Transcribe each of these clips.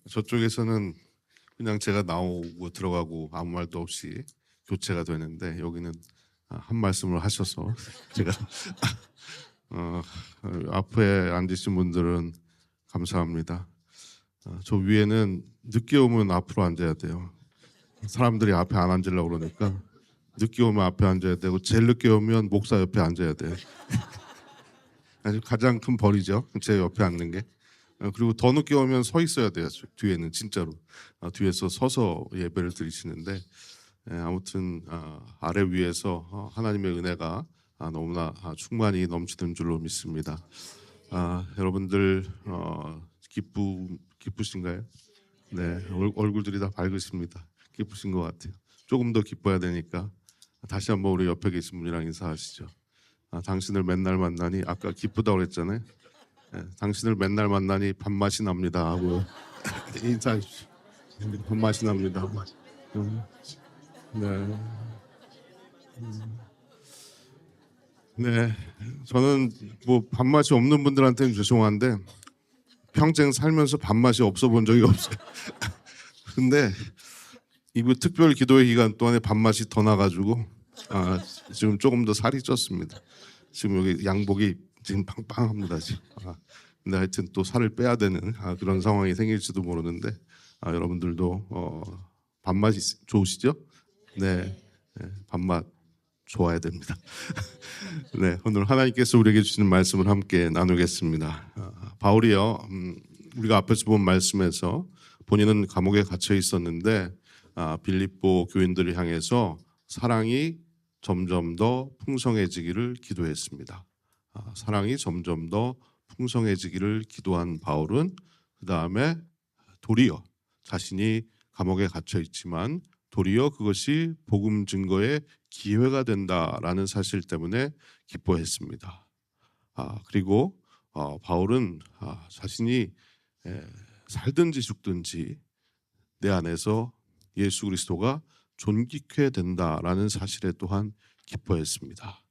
저쪽에서는 그냥 제가 나오고 들어가고 아무 말도 없이 교체가 되는데 여기는 한 말씀을 하셔서 제가 어, 앞에 앉으신 분들은 감사합니다. 저 위에는 늦게 오면 앞으로 앉아야 돼요. 사람들이 앞에 안 앉으려고 그러니까 늦게 오면 앞에 앉아야 되고 제일 늦게 오면 목사 옆에 앉아야 돼요. 아주 가장 큰 벌이죠. 제 옆에 앉는 게. 그리고 더 늦게 오면 서 있어야 돼요. 뒤에는 진짜로 뒤에서 서서 예배를 드리시는데 아무튼 아래 위에서 하나님의 은혜가 너무나 충만히 넘치는 줄로 믿습니다. 여러분들 기쁘신가요? 네, 얼굴들이 다 밝으십니다. 기쁘신 것 같아요. 조금 더 기뻐야 되니까 다시 한번 우리 옆에 계신 분이랑 인사하시죠. 당신을 맨날 만나니 아까 기쁘다고 그랬잖아요. 당신을 맨날 만나니 밥맛이 납니다 하고 인사하십시오. 밥맛이 납니다. 네. 네. 저는 뭐 밥맛이 없는 분들한테는 죄송한데 평생 살면서 밥맛이 없어 본 적이 없어요. 근데 이번 특별 기도회 기간 동안에 밥맛이 더 나가지고 지금 조금 더 살이 쪘습니다. 지금 여기 양복이 지금 빵빵합니다 지금. 근데 하여튼 또 살을 빼야 되는 그런 상황이 생길지도 모르는데 여러분들도 밥맛이 좋으시죠? 네, 밥맛 좋아야 됩니다. 네, 오늘 하나님께서 우리에게 주시는 말씀을 함께 나누겠습니다. 바울이요, 우리가 앞에서 본 말씀에서 본인은 감옥에 갇혀 있었는데 빌립보 교인들을 향해서 사랑이 점점 더 풍성해지기를 기도했습니다. 사랑이 점점 더 풍성해지기를 기도한 바울은 그 다음에 도리어 자신이 감옥에 갇혀 있지만 도리어 그것이 복음 증거의 기회가 된다라는 사실 때문에 기뻐했습니다. 그리고 바울은 자신이 살든지 죽든지 내 안에서 예수 그리스도가 존귀케 된다라는 사실에 또한 기뻐했습니다.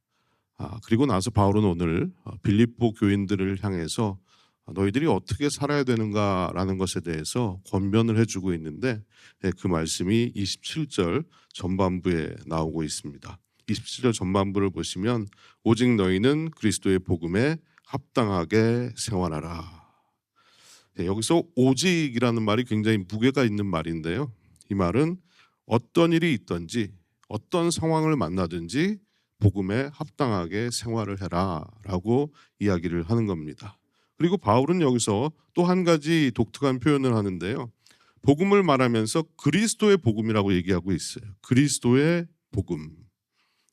그리고 나서 바울은 오늘 빌립보 교인들을 향해서 너희들이 어떻게 살아야 되는가라는 것에 대해서 권면을 해주고 있는데 그 말씀이 27절 전반부에 나오고 있습니다. 27절 전반부를 보시면 오직 너희는 그리스도의 복음에 합당하게 생활하라. 여기서 오직이라는 말이 굉장히 무게가 있는 말인데요. 이 말은 어떤 일이 있든지 어떤 상황을 만나든지 복음에 합당하게 생활을 해라 라고 이야기를 하는 겁니다. 그리고 바울은 여기서 또 한 가지 독특한 표현을 하는데요. 복음을 말하면서 그리스도의 복음이라고 얘기하고 있어요. 그리스도의 복음.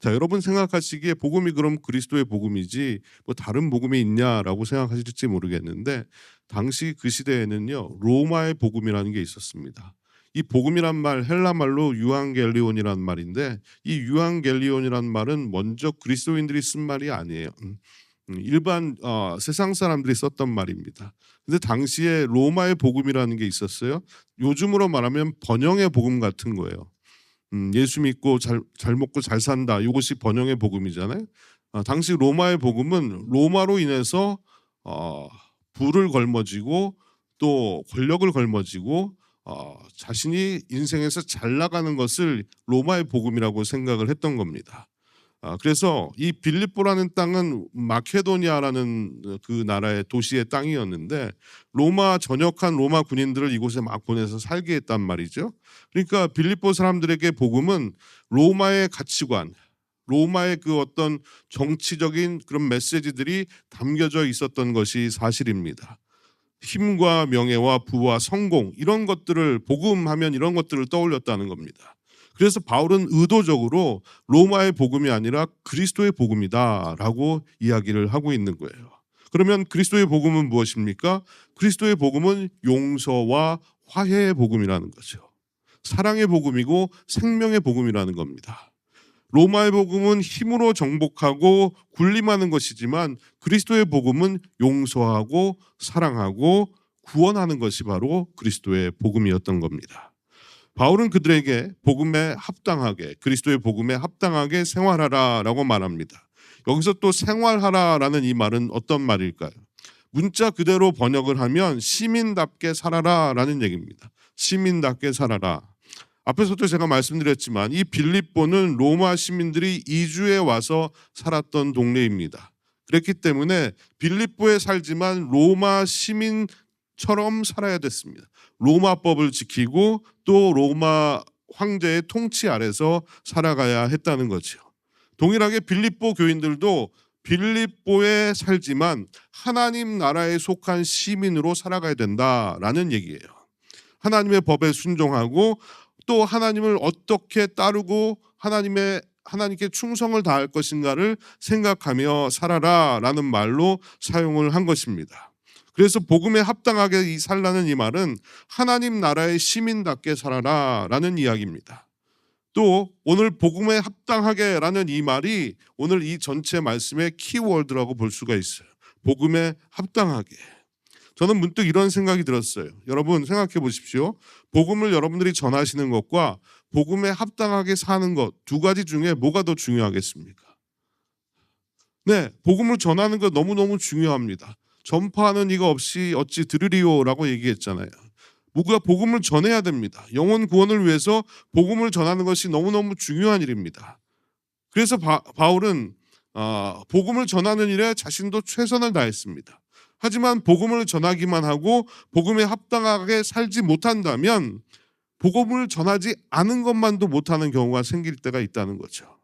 자, 여러분 생각하시기에 복음이 그럼 그리스도의 복음이지 뭐 다른 복음이 있냐라고 생각하실지 모르겠는데 당시 그 시대에는요 로마의 복음이라는 게 있었습니다. 이 복음이란 말 헬라 말로 유앙겔리온이란 말인데 이 유앙겔리온이란 말은 먼저 그리스도인들이 쓴 말이 아니에요. 일반 세상 사람들이 썼던 말입니다. 근데 당시에 로마의 복음이라는 게 있었어요. 요즘으로 말하면 번영의 복음 같은 거예요. 예수 믿고 잘 먹고 잘 산다. 이것이 번영의 복음이잖아요. 당시 로마의 복음은 로마로 인해서 부를 걸머지고 또 권력을 걸머지고 자신이 인생에서 잘 나가는 것을 로마의 복음이라고 생각을 했던 겁니다. 그래서 이 빌립보라는 땅은 마케도니아라는 그 나라의 도시의 땅이었는데 로마 전역한 로마 군인들을 이곳에 막 보내서 살게 했단 말이죠. 그러니까 빌립보 사람들에게 복음은 로마의 가치관, 로마의 그 어떤 정치적인 그런 메시지들이 담겨져 있었던 것이 사실입니다. 힘과 명예와 부와 성공 이런 것들을 복음하면 이런 것들을 떠올렸다는 겁니다. 그래서 바울은 의도적으로 로마의 복음이 아니라 그리스도의 복음이다라고 이야기를 하고 있는 거예요. 그러면 그리스도의 복음은 무엇입니까? 그리스도의 복음은 용서와 화해의 복음이라는 거죠. 사랑의 복음이고 생명의 복음이라는 겁니다. 로마의 복음은 힘으로 정복하고 군림하는 것이지만 그리스도의 복음은 용서하고 사랑하고 구원하는 것이 바로 그리스도의 복음이었던 겁니다. 바울은 그들에게 복음에 합당하게 그리스도의 복음에 합당하게 생활하라라고 말합니다. 여기서 또 생활하라라는 이 말은 어떤 말일까요? 문자 그대로 번역을 하면 시민답게 살아라라는 얘기입니다. 시민답게 살아라. 앞에서도 제가 말씀드렸지만 이 빌립보는 로마 시민들이 이주해 와서 살았던 동네입니다. 그렇기 때문에 빌립보에 살지만 로마 시민처럼 살아야 됐습니다. 로마법을 지키고 또 로마 황제의 통치 아래서 살아가야 했다는 거죠. 동일하게 빌립보 교인들도 빌립보에 살지만 하나님 나라에 속한 시민으로 살아가야 된다라는 얘기예요. 하나님의 법에 순종하고 또 하나님을 어떻게 따르고 하나님께 충성을 다할 것인가를 생각하며 살아라라는 말로 사용을 한 것입니다. 그래서 복음에 합당하게 살라는 이 말은 하나님 나라의 시민답게 살아라라는 이야기입니다. 또 오늘 복음에 합당하게라는 이 말이 오늘 이 전체 말씀의 키워드라고 볼 수가 있어요. 복음에 합당하게. 저는 문득 이런 생각이 들었어요. 여러분 생각해 보십시오. 복음을 여러분들이 전하시는 것과 복음에 합당하게 사는 것 두 가지 중에 뭐가 더 중요하겠습니까? 네, 복음을 전하는 것 너무너무 중요합니다. 전파하는 이가 없이 어찌 들으리요라고 얘기했잖아요. 우리가 복음을 전해야 됩니다. 영혼 구원을 위해서 복음을 전하는 것이 너무너무 중요한 일입니다. 그래서 바울은 복음을 전하는 일에 자신도 최선을 다했습니다. 하지만 복음을 전하기만 하고 복음에 합당하게 살지 못한다면 복음을 전하지 않은 것만도 못하는 경우가 생길 때가 있다는 거죠.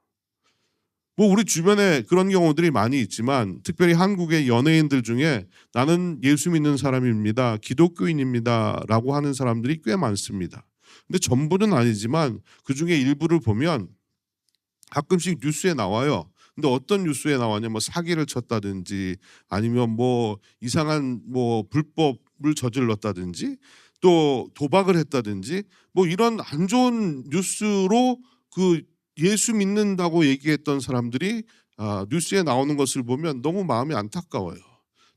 우리 주변에 그런 경우들이 많이 있지만 특별히 한국의 연예인들 중에 나는 예수 믿는 사람입니다, 기독교인입니다 라고 하는 사람들이 꽤 많습니다. 근데 전부는 아니지만 그 중에 일부를 보면 가끔씩 뉴스에 나와요. 근데 어떤 뉴스에 나왔냐, 사기를 쳤다든지 아니면 이상한 불법을 저질렀다든지 또 도박을 했다든지 이런 안 좋은 뉴스로 그 예수 믿는다고 얘기했던 사람들이 뉴스에 나오는 것을 보면 너무 마음이 안타까워요.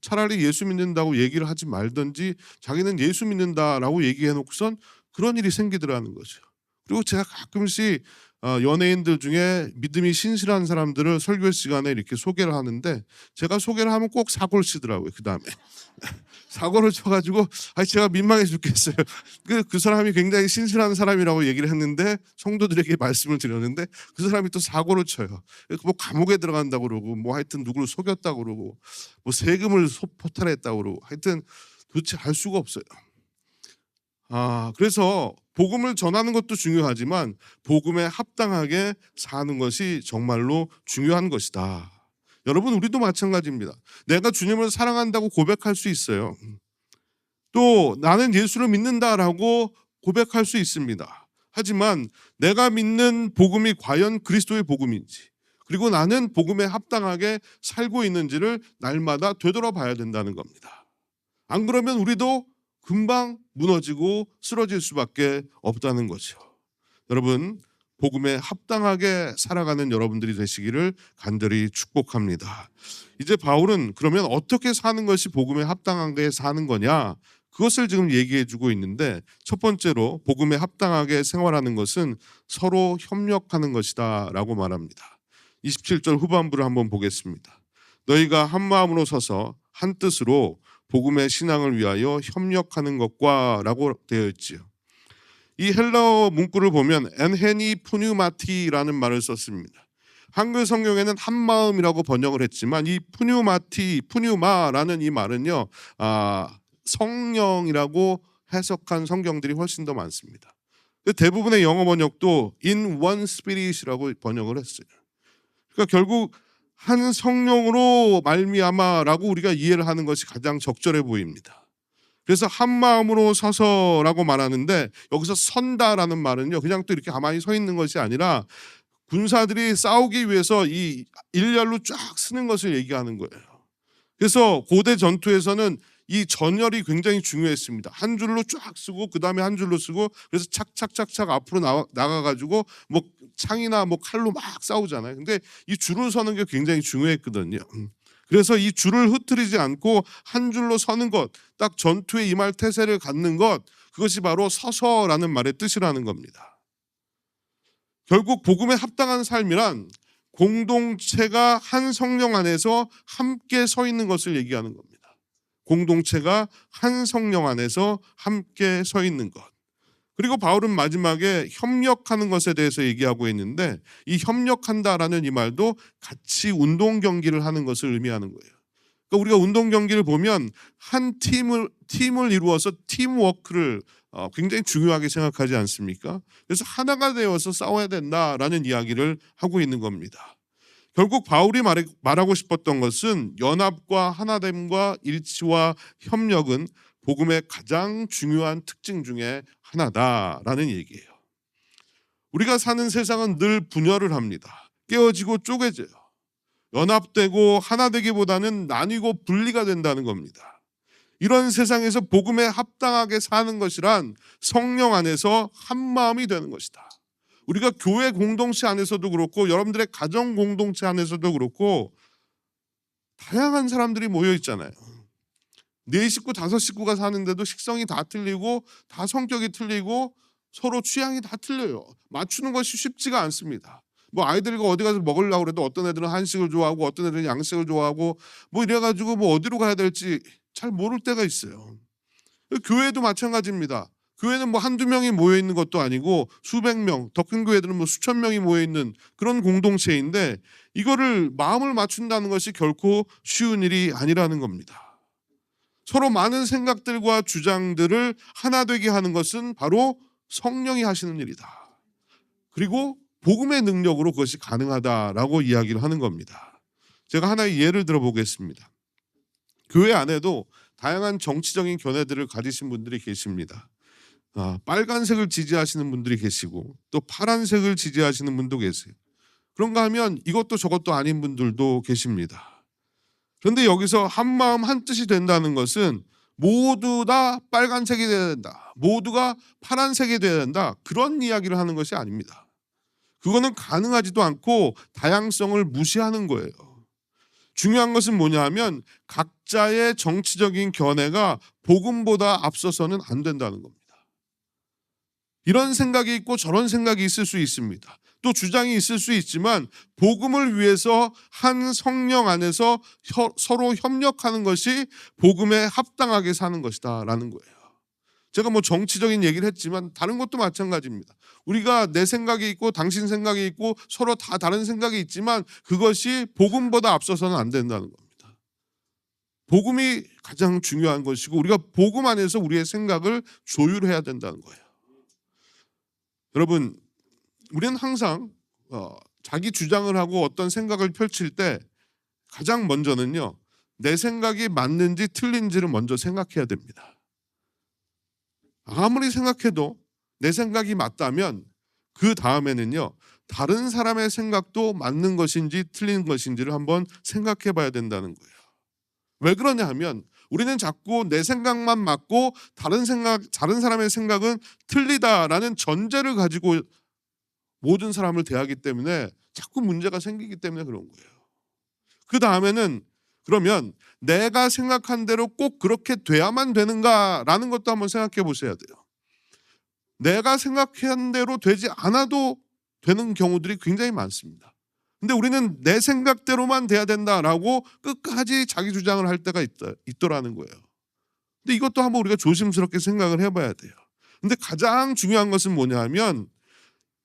차라리 예수 믿는다고 얘기를 하지 말든지 자기는 예수 믿는다라고 얘기해놓고선 그런 일이 생기더라는 거죠. 그리고 제가 가끔씩 연예인들 중에 믿음이 신실한 사람들을 설교 시간에 이렇게 소개를 하는데 제가 소개를 하면 꼭 사고를 치더라고요. 그 다음에 사고를 쳐가지고 제가 민망해 죽겠어요. 그 사람이 굉장히 신실한 사람이라고 얘기를 했는데 성도들에게 말씀을 드렸는데 그 사람이 또 사고를 쳐요. 감옥에 들어간다고 그러고 하여튼 누구를 속였다고 그러고 세금을 포탈했다고 그러고 하여튼 도대체 알 수가 없어요. 그래서 복음을 전하는 것도 중요하지만 복음에 합당하게 사는 것이 정말로 중요한 것이다. 여러분, 우리도 마찬가지입니다. 내가 주님을 사랑한다고 고백할 수 있어요. 또 나는 예수를 믿는다라고 고백할 수 있습니다. 하지만 내가 믿는 복음이 과연 그리스도의 복음인지, 그리고 나는 복음에 합당하게 살고 있는지를 날마다 되돌아봐야 된다는 겁니다. 안 그러면 우리도 금방 무너지고 쓰러질 수밖에 없다는 거죠. 여러분, 복음에 합당하게 살아가는 여러분들이 되시기를 간절히 축복합니다. 이제 바울은 그러면 어떻게 사는 것이 복음에 합당하게 사는 거냐, 그것을 지금 얘기해 주고 있는데, 첫 번째로 복음에 합당하게 생활하는 것은 서로 협력하는 것이다 라고 말합니다. 27절 후반부를 한번 보겠습니다. 너희가 한 마음으로 서서 한 뜻으로 복음의 신앙을 위하여 협력하는 것과 라고 되어 있지요. 이 헬라어 문구를 보면 엔헤니 푸뉴마티라는 말을 썼습니다. 한글 성경에는 한 마음이라고 번역을 했지만 이 푸뉴마라는 이 말은요, 성령이라고 해석한 성경들이 훨씬 더 많습니다. 대부분의 영어 번역도 in one spirit이라고 번역을 했어요. 그러니까 결국 한 성령으로 말미암아라고 우리가 이해를 하는 것이 가장 적절해 보입니다. 그래서 한 마음으로 서서라고 말하는데, 여기서 선다라는 말은요, 그냥 또 이렇게 가만히 서 있는 것이 아니라 군사들이 싸우기 위해서 이 일렬로 쫙 쓰는 것을 얘기하는 거예요. 그래서 고대 전투에서는 이 전열이 굉장히 중요했습니다. 한 줄로 쫙 쓰고 그 다음에 한 줄로 쓰고, 그래서 착착착착 앞으로 나가가지고 창이나 칼로 막 싸우잖아요. 근데 이 줄을 서는 게 굉장히 중요했거든요. 그래서 이 줄을 흐트리지 않고 한 줄로 서는 것, 딱 전투에 임할 태세를 갖는 것, 그것이 바로 서서라는 말의 뜻이라는 겁니다. 결국 복음에 합당한 삶이란 공동체가 한 성령 안에서 함께 서 있는 것을 얘기하는 겁니다. 공동체가 한 성령 안에서 함께 서 있는 것. 그리고 바울은 마지막에 협력하는 것에 대해서 얘기하고 있는데, 이 협력한다라는 이 말도 같이 운동 경기를 하는 것을 의미하는 거예요. 그러니까 우리가 운동 경기를 보면 한 팀을 이루어서 팀워크를 굉장히 중요하게 생각하지 않습니까? 그래서 하나가 되어서 싸워야 된다라는 이야기를 하고 있는 겁니다. 결국 바울이 말하고 싶었던 것은 연합과 하나됨과 일치와 협력은 복음의 가장 중요한 특징 중에 하나다라는 얘기예요. 우리가 사는 세상은 늘 분열을 합니다. 깨어지고 쪼개져요. 연합되고 하나 되기보다는 나뉘고 분리가 된다는 겁니다. 이런 세상에서 복음에 합당하게 사는 것이란 성령 안에서 한 마음이 되는 것이다. 우리가 교회 공동체 안에서도 그렇고 여러분들의 가정 공동체 안에서도 그렇고 다양한 사람들이 모여 있잖아요. 4식구 5식구가 사는데도 식성이 다 틀리고 다 성격이 틀리고 서로 취향이 다 틀려요. 맞추는 것이 쉽지가 않습니다. 뭐 아이들과 어디 가서 먹으려고 그래도 어떤 애들은 한식을 좋아하고 어떤 애들은 양식을 좋아하고 뭐 이래가지고 뭐 어디로 가야 될지 잘 모를 때가 있어요. 교회도 마찬가지입니다. 교회는 뭐 한두 명이 모여 있는 것도 아니고 수백 명, 더 큰 교회들은 뭐 수천 명이 모여 있는 그런 공동체인데, 이거를 마음을 맞춘다는 것이 결코 쉬운 일이 아니라는 겁니다. 서로 많은 생각들과 주장들을 하나 되게 하는 것은 바로 성령이 하시는 일이다. 그리고 복음의 능력으로 그것이 가능하다라고 이야기를 하는 겁니다. 제가 하나의 예를 들어보겠습니다. 교회 안에도 다양한 정치적인 견해들을 가지신 분들이 계십니다. 빨간색을 지지하시는 분들이 계시고 또 파란색을 지지하시는 분도 계세요. 그런가 하면 이것도 저것도 아닌 분들도 계십니다. 그런데 여기서 한 마음 한 뜻이 된다는 것은 모두 다 빨간색이 돼야 된다, 모두가 파란색이 돼야 된다, 그런 이야기를 하는 것이 아닙니다. 그거는 가능하지도 않고 다양성을 무시하는 거예요. 중요한 것은 뭐냐 하면 각자의 정치적인 견해가 복음보다 앞서서는 안 된다는 겁니다. 이런 생각이 있고 저런 생각이 있을 수 있습니다. 또 주장이 있을 수 있지만 복음을 위해서 한 성령 안에서 서로 협력하는 것이 복음에 합당하게 사는 것이다 라는 거예요. 제가 뭐 정치적인 얘기를 했지만 다른 것도 마찬가지입니다. 우리가 내 생각이 있고 당신 생각이 있고 서로 다 다른 생각이 있지만 그것이 복음보다 앞서서는 안 된다는 겁니다. 복음이 가장 중요한 것이고 우리가 복음 안에서 우리의 생각을 조율해야 된다는 거예요. 여러분, 우리는 항상 자기 주장을 하고 어떤 생각을 펼칠 때 가장 먼저는요, 내 생각이 맞는지 틀린지를 먼저 생각해야 됩니다. 아무리 생각해도 내 생각이 맞다면 그 다음에는요, 다른 사람의 생각도 맞는 것인지 틀린 것인지를 한번 생각해 봐야 된다는 거예요. 왜 그러냐 하면 우리는 자꾸 내 생각만 맞고 다른 사람의 생각은 틀리다라는 전제를 가지고 모든 사람을 대하기 때문에 자꾸 문제가 생기기 때문에 그런 거예요. 그 다음에는 그러면 내가 생각한 대로 꼭 그렇게 돼야만 되는가라는 것도 한번 생각해 보셔야 돼요. 내가 생각한 대로 되지 않아도 되는 경우들이 굉장히 많습니다. 근데 우리는 내 생각대로만 돼야 된다라고 끝까지 자기 주장을 할 때가 있더라는 거예요. 근데 이것도 한번 우리가 조심스럽게 생각을 해봐야 돼요. 근데 가장 중요한 것은 뭐냐 하면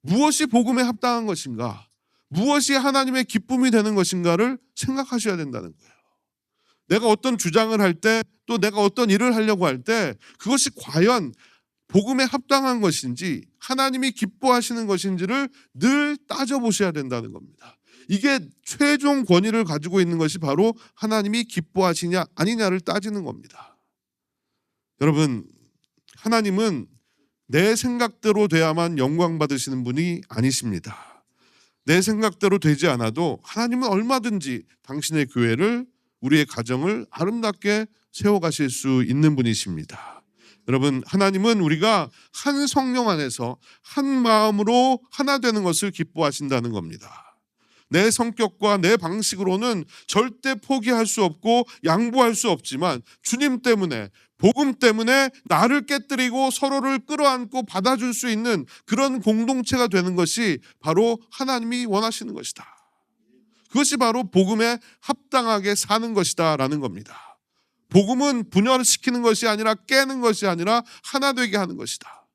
무엇이 복음에 합당한 것인가, 무엇이 하나님의 기쁨이 되는 것인가를 생각하셔야 된다는 거예요. 내가 어떤 주장을 할 때, 또 내가 어떤 일을 하려고 할 때 그것이 과연 복음에 합당한 것인지 하나님이 기뻐하시는 것인지를 늘 따져보셔야 된다는 겁니다. 이게 최종 권위를 가지고 있는 것이 바로 하나님이 기뻐하시냐 아니냐를 따지는 겁니다. 여러분, 하나님은 내 생각대로 돼야만 영광 받으시는 분이 아니십니다. 내 생각대로 되지 않아도 하나님은 얼마든지 당신의 교회를, 우리의 가정을 아름답게 세워가실 수 있는 분이십니다. 여러분, 하나님은 우리가 한 성령 안에서 한 마음으로 하나 되는 것을 기뻐하신다는 겁니다. 내 성격과 내 방식으로는 절대 포기할 수 없고 양보할 수 없지만 주님 때문에, 복음 때문에 나를 깨뜨리고 서로를 끌어안고 받아줄 수 있는 그런 공동체가 되는 것이 바로 하나님이 원하시는 것이다. 그것이 바로 복음에 합당하게 사는 것이다 라는 겁니다. 복음은 분열시키는 것이 아니라 깨는 것이 아니라 하나 되게 하는 것이다.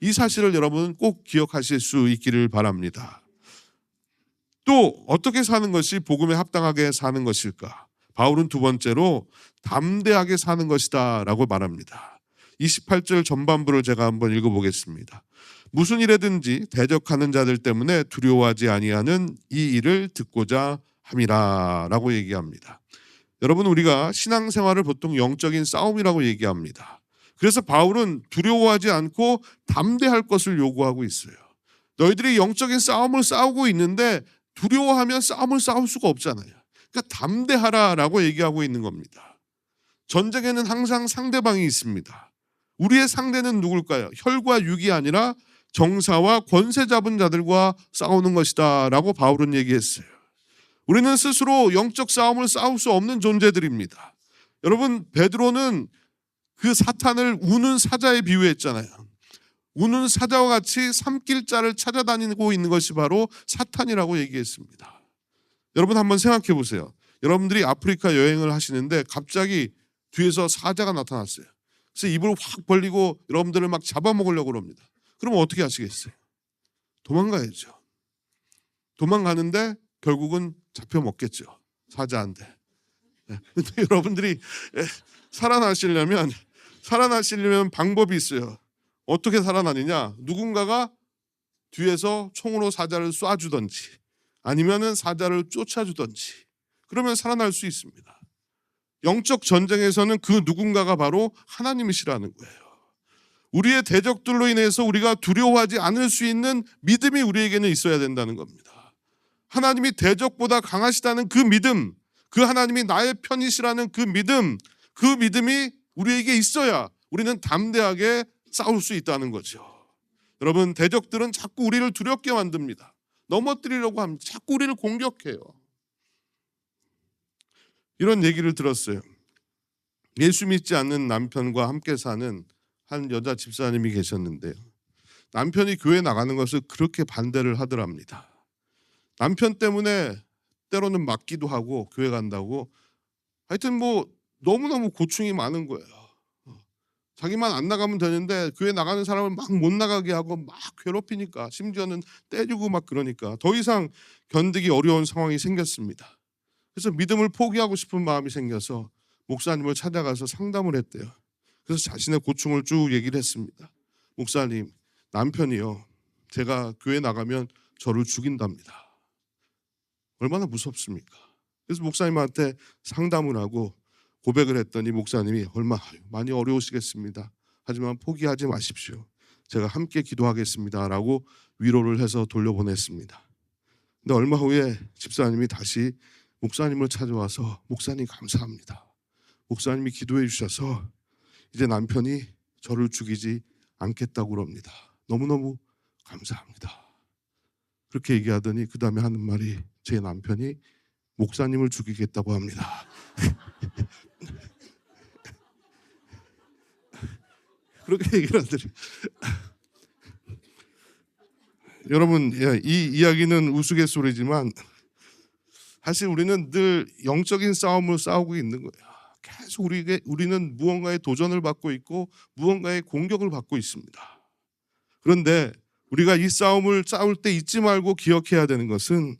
이 사실을 여러분 꼭 기억하실 수 있기를 바랍니다. 또 어떻게 사는 것이 복음에 합당하게 사는 것일까? 바울은 두 번째로 담대하게 사는 것이다 라고 말합니다. 28절 전반부를 제가 한번 읽어보겠습니다. 무슨 일에든지 대적하는 자들 때문에 두려워하지 아니하는 이 일을 듣고자 함이라 라고 얘기합니다. 여러분, 우리가 신앙생활을 보통 영적인 싸움이라고 얘기합니다. 그래서 바울은 두려워하지 않고 담대할 것을 요구하고 있어요. 너희들이 영적인 싸움을 싸우고 있는데 두려워하면 싸움을 싸울 수가 없잖아요. 그러니까 담대하라 라고 얘기하고 있는 겁니다. 전쟁에는 항상 상대방이 있습니다. 우리의 상대는 누굴까요? 혈과 육이 아니라 정사와 권세 잡은 자들과 싸우는 것이다 라고 바울은 얘기했어요. 우리는 스스로 영적 싸움을 싸울 수 없는 존재들입니다. 여러분, 베드로는 그 사탄을 우는 사자에 비유했잖아요. 우는 사자와 같이 삼킬 자를 찾아다니고 있는 것이 바로 사탄이라고 얘기했습니다. 여러분 한번 생각해 보세요. 여러분들이 아프리카 여행을 하시는데 갑자기 뒤에서 사자가 나타났어요. 그래서 입을 확 벌리고 여러분들을 막 잡아먹으려고 합니다. 그러면 어떻게 하시겠어요? 도망가야죠. 도망가는데 결국은 잡혀 먹겠죠. 사자한테. 근데 여러분들이 살아나시려면 방법이 있어요. 어떻게 살아나느냐? 누군가가 뒤에서 총으로 사자를 쏴주던지 아니면은 사자를 쫓아주던지 그러면 살아날 수 있습니다. 영적 전쟁에서는 그 누군가가 바로 하나님이시라는 거예요. 우리의 대적들로 인해서 우리가 두려워하지 않을 수 있는 믿음이 우리에게는 있어야 된다는 겁니다. 하나님이 대적보다 강하시다는 그 믿음, 그 하나님이 나의 편이시라는 그 믿음이 우리에게 있어야 우리는 담대하게 싸울 수 있다는 거죠. 여러분, 대적들은 자꾸 우리를 두렵게 만듭니다. 넘어뜨리려고 합니다. 자꾸 우리를 공격해요. 이런 얘기를 들었어요. 예수 믿지 않는 남편과 함께 사는 한 여자 집사님이 계셨는데요. 남편이 교회 나가는 것을 그렇게 반대를 하더랍니다. 남편 때문에 때로는 맞기도 하고 교회 간다고 하여튼 뭐 너무너무 고충이 많은 거예요. 자기만 안 나가면 되는데 교회 나가는 사람을 막 못 나가게 하고 막 괴롭히니까 심지어는 때리고 막 그러니까 더 이상 견디기 어려운 상황이 생겼습니다. 그래서 믿음을 포기하고 싶은 마음이 생겨서 목사님을 찾아가서 상담을 했대요. 그래서 자신의 고충을 쭉 얘기를 했습니다. 목사님, 남편이요, 제가 교회 나가면 저를 죽인답니다. 얼마나 무섭습니까? 그래서 목사님한테 상담을 하고 고백을 했더니 목사님이 많이 어려우시겠습니다. 하지만 포기하지 마십시오. 제가 함께 기도하겠습니다 라고 위로를 해서 돌려보냈습니다. 근데 얼마 후에 집사님이 다시 목사님을 찾아와서 목사님 감사합니다. 목사님이 기도해 주셔서 이제 남편이 저를 죽이지 않겠다고 그럽니다. 너무너무 감사합니다. 그렇게 얘기하더니 그 다음에 하는 말이 제 남편이 목사님을 죽이겠다고 합니다. 그렇게 얘기를 하더니 여러분, 이 이야기는 우스갯소리지만 사실 우리는 늘 영적인 싸움을 싸우고 있는 거예요. 계속 우리는 무언가의 도전을 받고 있고 무언가의 공격을 받고 있습니다. 그런데 우리가 이 싸움을 싸울 때 잊지 말고 기억해야 되는 것은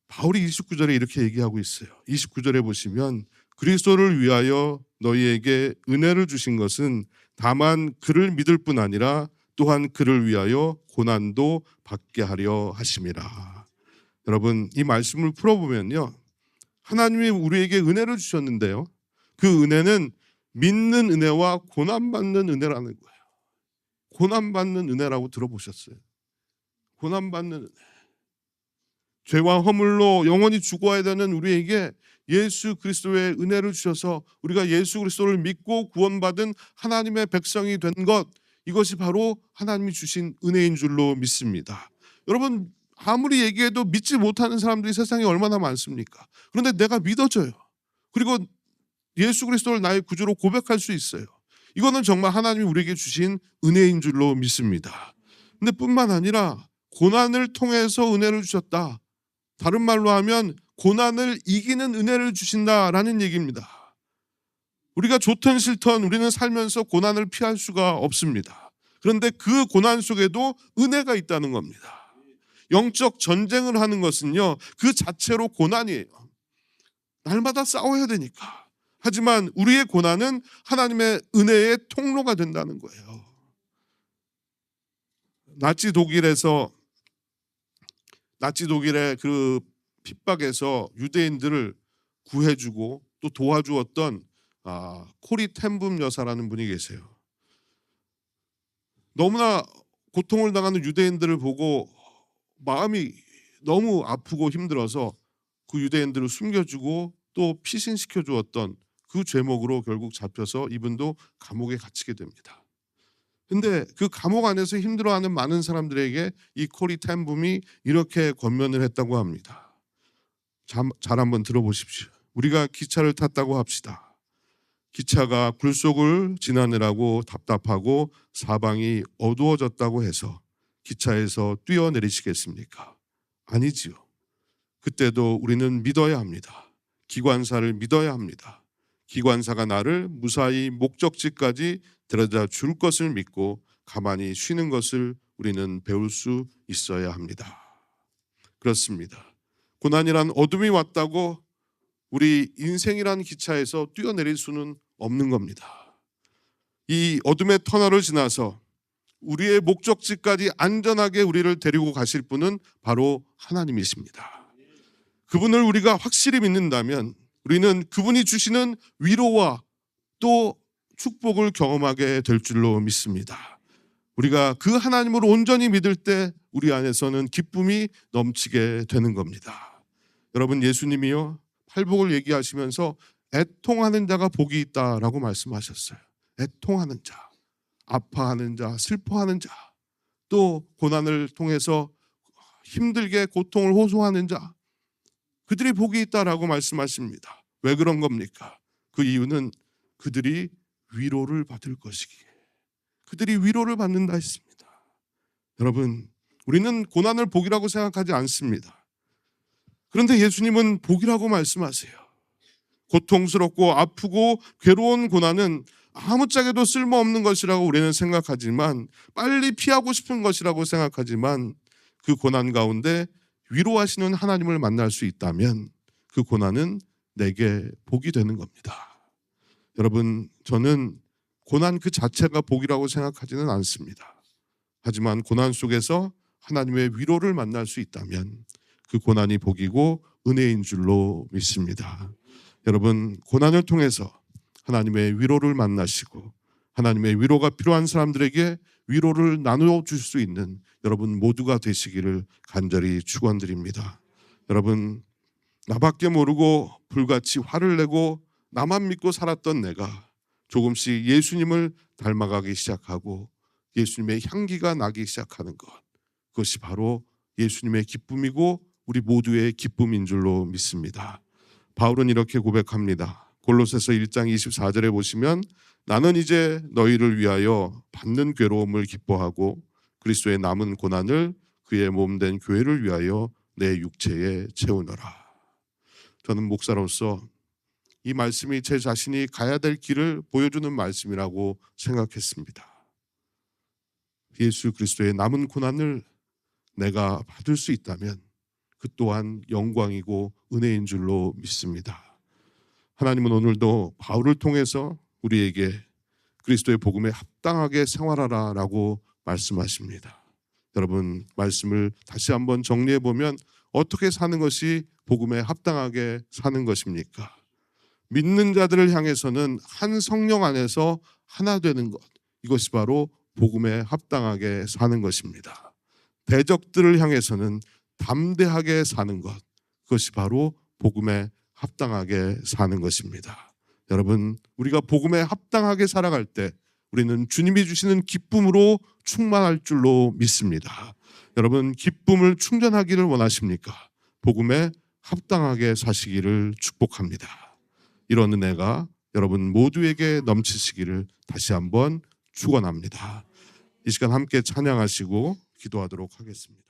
바울이 29절에 이렇게 얘기하고 있어요. 29절에 보시면 그리스도를 위하여 너희에게 은혜를 주신 것은 다만 그를 믿을 뿐 아니라 또한 그를 위하여 고난도 받게 하려 하심이라. 여러분, 이 말씀을 풀어보면요, 하나님이 우리에게 은혜를 주셨는데요, 그 은혜는 믿는 은혜와 고난받는 은혜라는 거예요. 고난받는 은혜라고 들어보셨어요? 고난받는 은혜. 죄와 허물로 영원히 죽어야 되는 우리에게 예수 그리스도의 은혜를 주셔서 우리가 예수 그리스도를 믿고 구원받은 하나님의 백성이 된 것, 이것이 바로 하나님이 주신 은혜인 줄로 믿습니다. 여러분, 아무리 얘기해도 믿지 못하는 사람들이 세상에 얼마나 많습니까? 그런데 내가 믿어져요. 그리고 예수 그리스도를 나의 구주로 고백할 수 있어요. 이거는 정말 하나님이 우리에게 주신 은혜인 줄로 믿습니다. 근데 뿐만 아니라 고난을 통해서 은혜를 주셨다. 다른 말로 하면 고난을 이기는 은혜를 주신다라는 얘기입니다. 우리가 좋든 싫든 우리는 살면서 고난을 피할 수가 없습니다. 그런데 그 고난 속에도 은혜가 있다는 겁니다. 영적 전쟁을 하는 것은요, 그 자체로 고난이에요. 날마다 싸워야 되니까. 하지만 우리의 고난은 하나님의 은혜의 통로가 된다는 거예요. 나치 독일의 그 핍박에서 유대인들을 구해주고 또 도와주었던 코리 텐붐 여사라는 분이 계세요. 너무나 고통을 당하는 유대인들을 보고 마음이 너무 아프고 힘들어서 그 유대인들을 숨겨주고 또 피신시켜 주었던 그 죄목으로 결국 잡혀서 이분도 감옥에 갇히게 됩니다. 근데 그 감옥 안에서 힘들어하는 많은 사람들에게 이 코리 텐붐이 이렇게 권면을 했다고 합니다. 잘 한번 들어보십시오. 우리가 기차를 탔다고 합시다. 기차가 굴속을 지나느라고 답답하고 사방이 어두워졌다고 해서 기차에서 뛰어내리시겠습니까? 아니지요. 그때도 우리는 믿어야 합니다. 기관사를 믿어야 합니다. 기관사가 나를 무사히 목적지까지 데려다 줄 것을 믿고 가만히 쉬는 것을 우리는 배울 수 있어야 합니다. 그렇습니다. 고난이란 어둠이 왔다고 우리 인생이란 기차에서 뛰어내릴 수는 없는 겁니다. 이 어둠의 터널을 지나서 우리의 목적지까지 안전하게 우리를 데리고 가실 분은 바로 하나님이십니다. 그분을 우리가 확실히 믿는다면 우리는 그분이 주시는 위로와 또 축복을 경험하게 될 줄로 믿습니다. 우리가 그 하나님을 온전히 믿을 때 우리 안에서는 기쁨이 넘치게 되는 겁니다. 여러분, 예수님이요 팔복을 얘기하시면서 애통하는 자가 복이 있다라고 말씀하셨어요. 애통하는 자, 아파하는 자, 슬퍼하는 자, 또 고난을 통해서 힘들게 고통을 호소하는 자, 그들이 복이 있다라고 말씀하십니다. 왜 그런 겁니까? 그 이유는 그들이 위로를 받을 것이기에, 그들이 위로를 받는다 했습니다. 여러분, 우리는 고난을 복이라고 생각하지 않습니다. 그런데 예수님은 복이라고 말씀하세요. 고통스럽고 아프고 괴로운 고난은 아무짝에도 쓸모없는 것이라고 우리는 생각하지만, 빨리 피하고 싶은 것이라고 생각하지만, 그 고난 가운데 위로하시는 하나님을 만날 수 있다면 그 고난은 내게 복이 되는 겁니다. 여러분, 저는 고난 그 자체가 복이라고 생각하지는 않습니다. 하지만 고난 속에서 하나님의 위로를 만날 수 있다면 그 고난이 복이고 은혜인 줄로 믿습니다. 여러분, 고난을 통해서 하나님의 위로를 만나시고 하나님의 위로가 필요한 사람들에게 위로를 나누어 줄 수 있는 여러분 모두가 되시기를 간절히 축원드립니다. 여러분, 나밖에 모르고 불같이 화를 내고 나만 믿고 살았던 내가 조금씩 예수님을 닮아가기 시작하고 예수님의 향기가 나기 시작하는 것, 그것이 바로 예수님의 기쁨이고 우리 모두의 기쁨인 줄로 믿습니다. 바울은 이렇게 고백합니다. 골로새서 1장 24절에 보시면, 나는 이제 너희를 위하여 받는 괴로움을 기뻐하고 그리스도의 남은 고난을 그의 몸된 교회를 위하여 내 육체에 채우노라. 저는 목사로서 이 말씀이 제 자신이 가야 될 길을 보여주는 말씀이라고 생각했습니다. 예수 그리스도의 남은 고난을 내가 받을 수 있다면 그 또한 영광이고 은혜인 줄로 믿습니다. 하나님은 오늘도 바울을 통해서 우리에게 그리스도의 복음에 합당하게 생활하라라고 말씀하십니다. 여러분, 말씀을 다시 한번 정리해 보면 어떻게 사는 것이 복음에 합당하게 사는 것입니까? 믿는 자들을 향해서는 한 성령 안에서 하나 되는 것, 이것이 바로 복음에 합당하게 사는 것입니다. 대적들을 향해서는 담대하게 사는 것, 그것이 바로 복음에 합당하게 사는 것입니다. 여러분, 우리가 복음에 합당하게 살아갈 때 우리는 주님이 주시는 기쁨으로 충만할 줄로 믿습니다. 여러분, 기쁨을 충전하기를 원하십니까? 복음에 합당하게 사시기를 축복합니다. 이런 은혜가 여러분 모두에게 넘치시기를 다시 한번 축원합니다. 이 시간 함께 찬양하시고 기도하도록 하겠습니다.